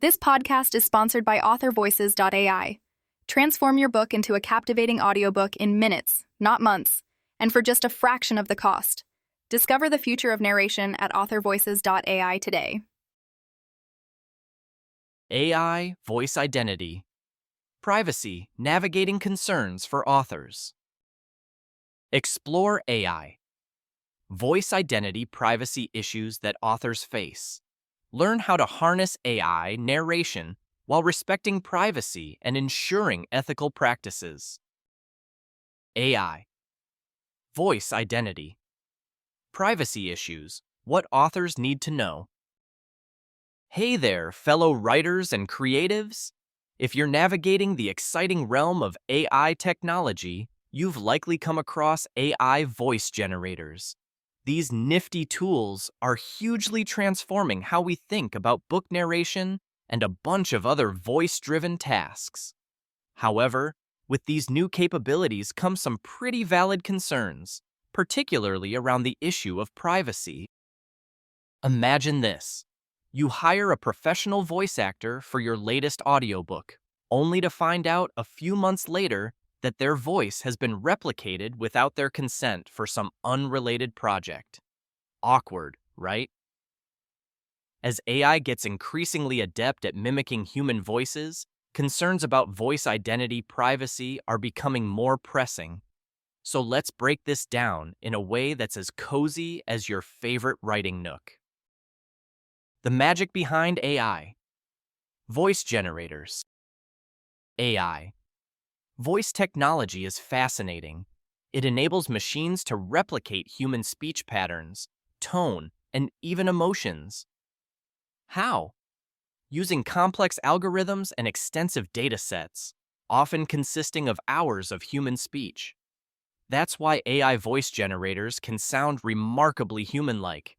This podcast is sponsored by authorvoices.ai. Transform your book into a captivating audiobook in minutes, not months, and for just a fraction of the cost. Discover the future of narration at authorvoices.ai today. AI Voice Identity. Privacy Navigating Concerns for Authors. Explore AI. Voice identity privacy issues that authors face. Learn how to harness AI narration while respecting privacy and ensuring ethical practices. AI. Voice identity. Privacy issues, what authors need to know. Hey there, fellow writers and creatives. If you're navigating the exciting realm of AI technology, you've likely come across AI voice generators. These nifty tools are hugely transforming how we think about book narration and a bunch of other voice-driven tasks. However, with these new capabilities come some pretty valid concerns, particularly around the issue of privacy. Imagine this. You hire a professional voice actor for your latest audiobook, only to find out a few months later that their voice has been replicated without their consent for some unrelated project. Awkward, right? As AI gets increasingly adept at mimicking human voices, concerns about voice identity privacy are becoming more pressing. So let's break this down in a way that's as cozy as your favorite writing nook. The magic behind AI. Voice generators. AI. Voice technology is fascinating. It enables machines to replicate human speech patterns, tone, and even emotions. How? Using complex algorithms and extensive data sets, often consisting of hours of human speech. That's why AI voice generators can sound remarkably human-like.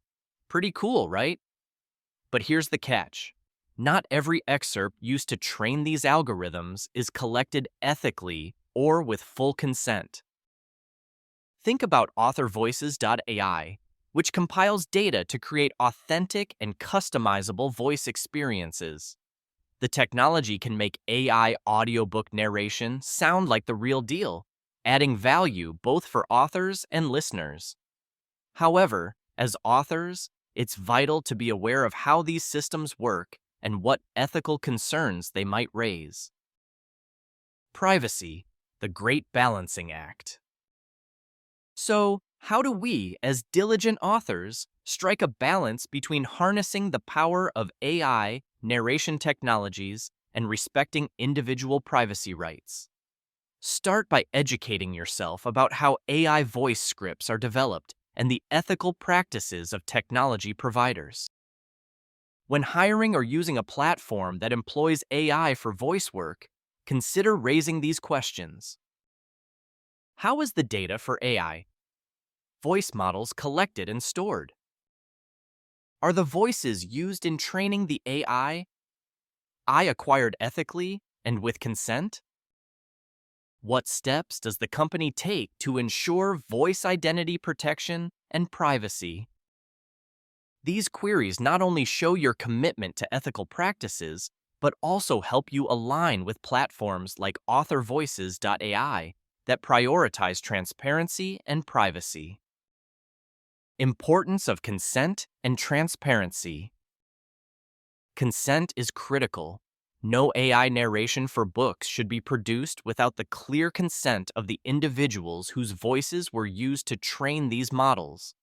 Pretty cool, right? But here's the catch. Not every excerpt used to train these algorithms is collected ethically or with full consent. Think about authorvoices.ai, which compiles data to create authentic and customizable voice experiences. The technology can make AI audiobook narration sound like the real deal, adding value both for authors and listeners. However, as authors, it's vital to be aware of how these systems work and what ethical concerns they might raise. Privacy, the great balancing act. So, how do we, as diligent authors, strike a balance between harnessing the power of AI narration technologies and respecting individual privacy rights? Start by educating yourself about how AI voice scripts are developed and the ethical practices of technology providers. When hiring or using a platform that employs AI for voice work, consider raising these questions. How is the data for AI voice models collected and stored? Are the voices used in training the AI acquired ethically and with consent? What steps does the company take to ensure voice identity protection and privacy? These queries not only show your commitment to ethical practices, but also help you align with platforms like authorvoices.ai that prioritize transparency and privacy. Importance of consent and transparency. Consent is critical. No AI narration for books should be produced without the clear consent of the individuals whose voices were used to train these models.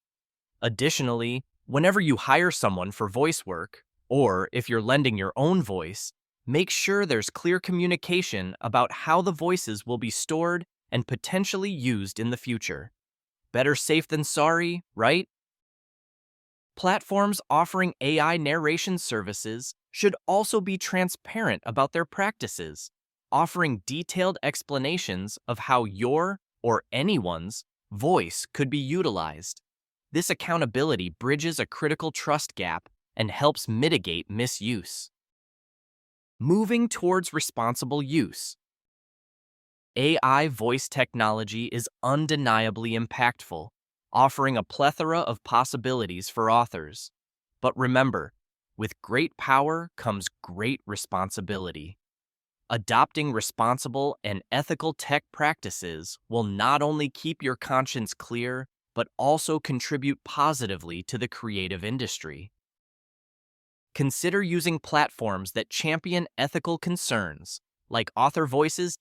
Additionally, whenever you hire someone for voice work, or if you're lending your own voice, make sure there's clear communication about how the voices will be stored and potentially used in the future. Better safe than sorry, right? Platforms offering AI narration services should also be transparent about their practices, offering detailed explanations of how your or anyone's voice could be utilized. This accountability bridges a critical trust gap and helps mitigate misuse. Moving towards responsible use. AI voice technology is undeniably impactful, offering a plethora of possibilities for authors. But remember, With great power comes great responsibility. Adopting responsible and ethical tech practices will not only keep your conscience clear, but also contribute positively to the creative industry. Consider using platforms that champion ethical concerns, like authorvoices.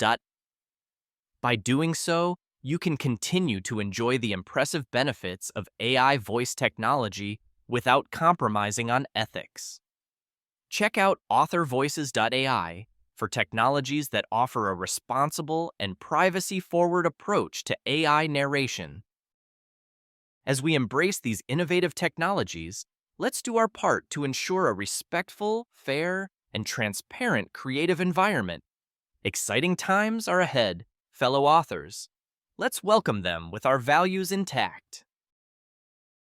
By doing so, you can continue to enjoy the impressive benefits of AI voice technology without compromising on ethics. Check out authorvoices.ai for technologies that offer a responsible and privacy-forward approach to AI narration. As we embrace these innovative technologies, let's do our part to ensure a respectful, fair, and transparent creative environment. Exciting times are ahead, fellow authors. Let's welcome them with our values intact.